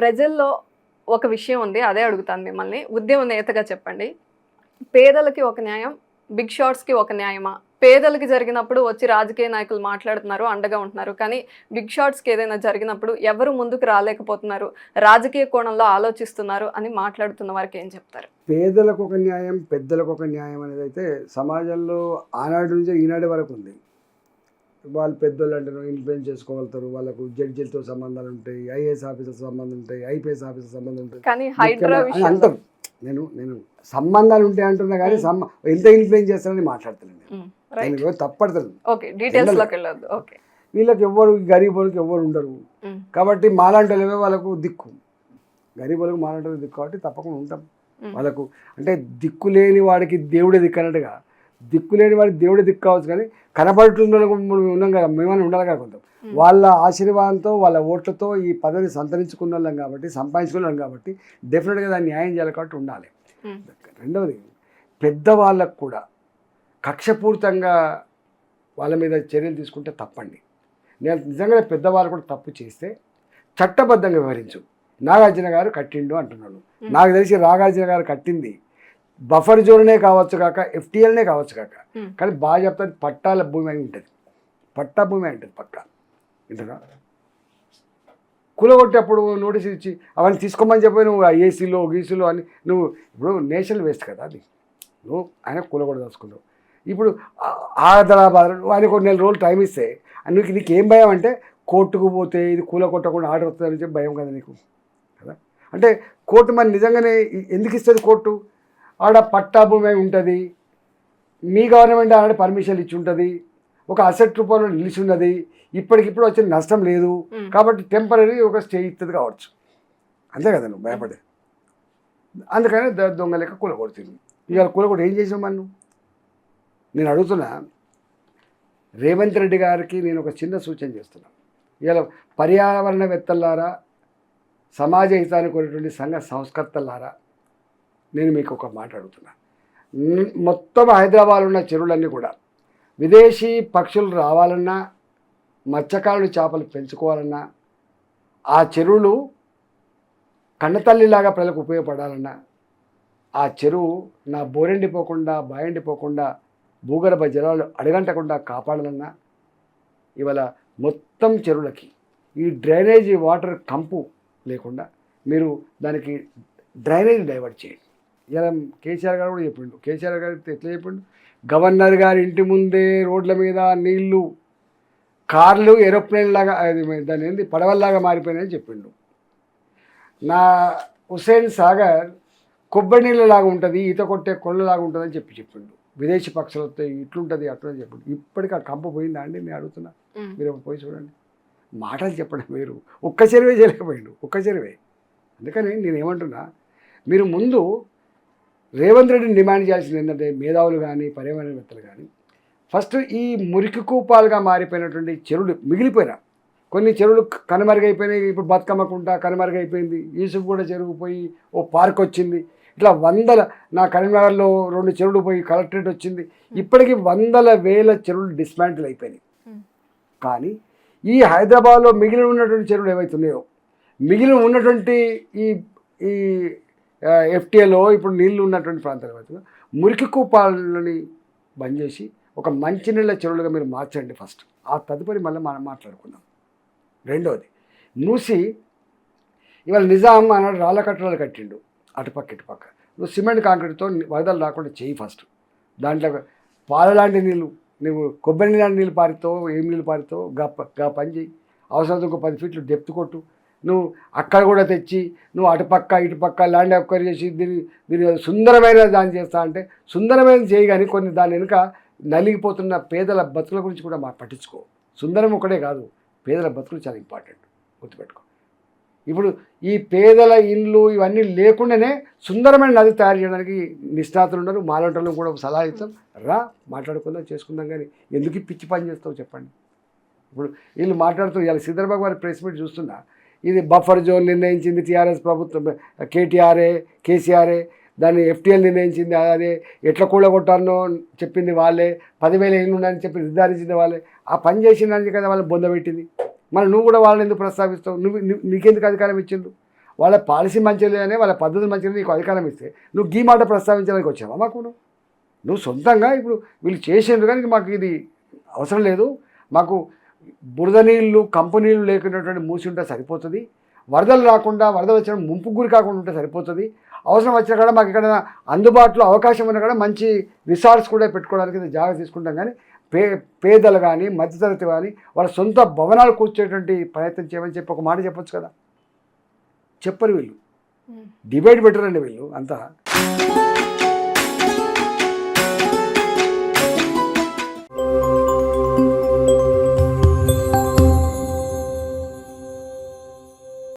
ప్రజల్లో ఒక విషయం ఉంది. అదే అడుగుతాను మిమ్మల్ని. ఉద్యమ నేతగా చెప్పండి. పేదలకి ఒక న్యాయం, బిగ్ షాట్స్‌కి ఒక న్యాయమా? పేదలకి జరిగినప్పుడు వచ్చి రాజకీయ నాయకులు మాట్లాడుతున్నారు, అండగా ఉంటున్నారు. కానీ బిగ్ షాట్స్‌కి ఏదైనా జరిగినప్పుడు ఎవరు ముందుకు రాలేకపోతున్నారు, రాజకీయ కోణంలో ఆలోచిస్తున్నారు అని మాట్లాడుతున్న వారికి ఏం చెప్తారు? పేదలకు ఒక న్యాయం, పెద్దలకు ఒక న్యాయం అనేదైతే సమాజంలో ఆనాటి నుంచి ఈనాటి వరకు ఉంది. వాళ్ళు పెద్దోళ్ళు అంటారు, ఇన్ఫ్లుయెన్స్ చేసుకోగలుగుతారు, వాళ్ళకు జడ్జిలతో సంబంధాలు ఉంటాయి, ఐఏఎస్ ఆఫీసర్ సంబంధం ఉంటాయి, ఐపీఎస్ ఆఫీసర్ సంబంధం ఉంటాయి కానీ హైడ్రా అని విషయంలో అంటారు. నేను సంబంధాలు ఉంటాయి అంటున్నా కానీ ఎంత ఇన్ఫ్లుయెన్స్ చేస్తారని మాట్లాడుతున్నాను. రైట్. నేను తప్పడతాను. ఓకే, డీటెయిల్స్ లోకి వెళ్ళొద్దు. ఓకే. వీళ్ళకి ఎవ్వరు గరీబులకు ఎవ్వరు ఉండరు కాబట్టి మాలాంటి వాళ్ళమే వాళ్ళకు దిక్కు. గరీబులకు మాలాంటి వాళ్ళకి దిక్కు కాబట్టి తప్పకుండా ఉంటాం వాళ్ళకు. అంటే దిక్కు లేని వాడికి దేవుడే దిక్కు అన్నట్టుగా దిక్కు లేని వాడికి దేవుడే దిక్కు కావచ్చు, కానీ కనబడుతున్న ఉన్నాం కదా, మేమని ఉండాలి కదా కొంత. వాళ్ళ ఆశీర్వాదంతో వాళ్ళ ఓట్లతో ఈ పదవిని సంతరించుకున్న వాళ్ళం కాబట్టి, సంపాదించుకున్నాం కాబట్టి డెఫినెట్గా దాన్ని న్యాయం చేయాలి కాబట్టి ఉండాలి. రెండవది, పెద్దవాళ్ళకు కూడా కక్షపూరితంగా వాళ్ళ మీద చర్యలు తీసుకుంటే తప్పండి. నేను నిజంగా పెద్దవాళ్ళు కూడా తప్పు చేస్తే చట్టబద్ధంగా వివరించు. నాగార్జున గారు కట్టిండు అంటున్నాడు. నాకు తెలిసి నాగార్జున గారు కట్టింది బఫర్ జోన్నే కావచ్చు కాక, ఎఫ్టీఎల్నే కావచ్చు కాక, కానీ బాగా చెప్తాది పట్టాల భూమి అని ఉంటుంది. పట్టా భూమి అని ఉంటుంది పక్కా. ఇంతగా కూలగొట్టేప్పుడు నోటీస్ ఇచ్చి అవన్నీ తీసుకోమని చెప్పి నువ్వు ఏసీలో గీసీలో అని నువ్వు ఇప్పుడు నేషనల్ వేస్ట్ కదా అది. నువ్వు ఆయన కూలగొట్ట దాచుకున్నావు. ఇప్పుడు ఆదరాబాద్ ఆయన కొన్ని నెల రోజులు టైం ఇస్తే నీకు ఏం భయం అంటే కోర్టుకు పోతే ఇది కూలగొట్టకుండా ఆర్డర్ వస్తుందని చెప్పి భయం కదా నీకు కదా. అంటే కోర్టు మరి నిజంగానే ఎందుకు ఇస్తుంది కోర్టు? ఆడ పట్టా భూమి ఉంటుంది, మీ గవర్నమెంట్ ఆడ పర్మిషన్ ఇచ్చి ఉంటుంది, ఒక అసెట్ రూపంలో నిలిచి ఉన్నది, ఇప్పటికిప్పుడు వచ్చిన నష్టం లేదు కాబట్టి టెంపరీ ఒక స్టే ఇస్తుంది కావచ్చు. అంతే కదా నువ్వు భయపడే. అందుకని దొంగ లెక్క కూలగొడుతుంది. ఇవాళ కూలగొట్టి ఏం చేసావు మనం? నేను అడుగుతున్నా, రేవంత్ రెడ్డి గారికి నేను ఒక చిన్న సూచన చేస్తున్నాను. ఇవాళ పర్యావరణవేత్తలారా, సమాజ హితాన్ని కోరేటువంటి సంఘ సంస్కర్తలారా, నేను మీకు ఒక మాట అడుగుతున్నా. మొత్తం హైదరాబాద్లో ఉన్న చెరువులన్నీ కూడా విదేశీ పక్షులు రావాలన్నా, మత్స్యకారులు చేపలు పెంచుకోవాలన్నా, ఆ చెరువులు కన్నతల్లిలాగా ప్రజలకు ఉపయోగపడాలన్నా, ఆ చెరువు నా బోరెండిపోకుండా బాయండిపోకుండా భూగర్భ జలాలు అడగంటకుండా కాపాడాలన్నా, ఇవాళ మొత్తం చెరువులకి ఈ డ్రైనేజీ వాటర్ కంపు లేకుండా మీరు దానికి డ్రైనేజ్ డైవర్ట్ చేయండి. ఇలా కేసీఆర్ గారు కూడా చెప్పిండు. కేసీఆర్ గారు ఎట్లా చెప్పిండు? గవర్నర్ గారి ఇంటి ముందే రోడ్ల మీద నీళ్లు, కార్లు ఏరోప్లేన్ లాగా, దాని ఏంది పడవల్లాగా మారిపోయినాయని చెప్పిండు. నా హుస్సేన్ సాగర్ కొబ్బరి నీళ్ళలాగా ఉంటుంది, ఈత కొట్టే కొళ్ళలాగా ఉంటుందని చెప్పిండు. విదేశీ పక్షులతో ఇట్లుంటుంది అట్లని చెప్పిండు. ఇప్పటికీ ఆ కంప పోయిందా అండి నేను అడుగుతున్నా. మీరు పోయి చూడండి. మాటలు చెప్పడం వేరు, ఒక్క చెరువే చేయలేకపోయిండు, ఒక్క చెరువే. అందుకని నేను ఏమంటున్నా, మీరు ముందు రేవంత్ రెడ్డిని డిమాండ్ చేయాల్సింది ఏంటంటే, మేధావులు కానీ పర్యావరణవేత్తలు కానీ ఫస్ట్ ఈ మురికి కూపాలుగా మారిపోయినటువంటి చెరువులు మిగిలిపోయినా, కొన్ని చెరువులు కనుమరుగైపోయినాయి. ఇప్పుడు బతుకమ్మకుంట కనుమరుగైపోయింది, యూసుఫ్ కూడా చెరువు పోయి ఓ పార్క్ వచ్చింది. ఇట్లా వందల, నా కరీంనగర్లో 2 చెరువులు పోయి కలెక్టరేట్ వచ్చింది. ఇప్పటికీ వందల వేల చెరువులు డిస్మాంటిల్ అయిపోయినాయి. కానీ ఈ హైదరాబాద్లో మిగిలి ఉన్నటువంటి చెరువులు ఏవైతున్నాయో, మిగిలి ఉన్నటువంటి ఈ ఈ ఎఫ్టీఏలో ఇప్పుడు నీళ్లు ఉన్నటువంటి ప్రాంతాలు ఏవైతే మురికి కూపాలని బంద్ చేసి ఒక మంచినీళ్ళ చెరువులుగా మీరు మార్చండి ఫస్ట్. ఆ తదుపరి మళ్ళీ మనం మాట్లాడుకుందాం. రెండవది, మూసి ఇవాళ నిజాం అన్నాడు రాళ్ళ కట్టడాలు కట్టిండు అటుపక్క ఇటుపక్క. నువ్వు సిమెంట్ కాంక్రీట్తో వరదలు రాకుండా చేయి ఫస్ట్. దాంట్లో పాల లాంటి నీళ్ళు, నువ్వు కొబ్బరి నీళ్ళ నీళ్ళు పారుతావు, ఏం నీళ్ళు పారుతావు, గా పని చేయి. అవసరం ఒక 10 ఫీట్లు డెప్త్ కొట్టు. నువ్వు అక్కడ కూడా తెచ్చి నువ్వు అటుపక్క ఇటుపక్క ల్యాండ్ అక్వైర్ చేసి దీన్ని సుందరమైన దాన్ని చేస్తా అంటే సుందరమైన చేయి, కానీ కొన్ని దాని వెనుక నలిగిపోతున్న పేదల బతుకుల గురించి కూడా పట్టించుకో. సుందరం ఒకటే కాదు, పేదల బతుకులు చాలా ఇంపార్టెంట్, గుర్తుపెట్టుకో. ఇప్పుడు ఈ పేదల ఇండ్లు ఇవన్నీ లేకుండానే సుందరమైన నది తయారు చేయడానికి నిష్ణాతులు ఉన్నారు. మాలంటలు కూడా సలహా ఇస్తాం, రా మాట్లాడుకుందాం చేసుకుందాం. కానీ ఎందుకు పిచ్చి పని చేస్తావు చెప్పండి. ఇప్పుడు వీళ్ళు మాట్లాడుతూ ఇలా శ్రీధర్బాబు గారి ప్రెస్ మీట్ చూస్తున్నా, ఇది బఫర్ జోన్ నిర్ణయించింది టీఆర్ఎస్ ప్రభుత్వం, కేసీఆర్ఏ, దాన్ని ఎఫ్టీఎల్ నిర్ణయించింది, అదే ఎట్లా కూడగొట్టారనో చెప్పింది వాళ్ళే, 10,000 ఇళ్ళు ఉన్నాయని చెప్పి నిర్ధారించింది వాళ్ళే. ఆ పని చేసిందని కదా వాళ్ళని బొందబెట్టింది. మరి నువ్వు కూడా వాళ్ళని ఎందుకు ప్రస్తావిస్తావు? నీకెందుకు అధికారం ఇచ్చిండ్రు? వాళ్ళ పాలసీ మంచిగానే వాళ్ళ పద్ధతులు మంచిగా నీకు అధికారం ఇస్తే నువ్వు ఈ మాట ప్రస్తావించడానికి వచ్చావా మాకు నువ్వు సొంతంగా ఇప్పుడు వీళ్ళు చేసేందుకు కానీ మాకు ఇది అవసరం లేదు, మాకు బురద నీళ్ళు కంపెనీలు లేకున్నటువంటి మూసి ఉంటే సరిపోతుంది, వరదలు రాకుండా వరదలు వచ్చిన ముంపు గురి కాకుండా ఉంటే సరిపోతుంది, అవసరం వచ్చినా కూడా మాకు ఇక్కడ అందుబాటులో అవకాశం ఉన్నా కూడా మంచి రిసార్ట్స్ కూడా పెట్టుకోవడానికి జాగ్రత్త తీసుకుంటాం, కానీ పేదలు కానీ మధ్యతరగతి కానీ వాళ్ళ సొంత భవనాలు కూర్చేటువంటి ప్రయత్నం చేయమని చెప్పి ఒక మాట చెప్పొచ్చు కదా. చెప్పరు వీళ్ళు, డిబేట్ పెట్టరండి వీళ్ళు అంతా.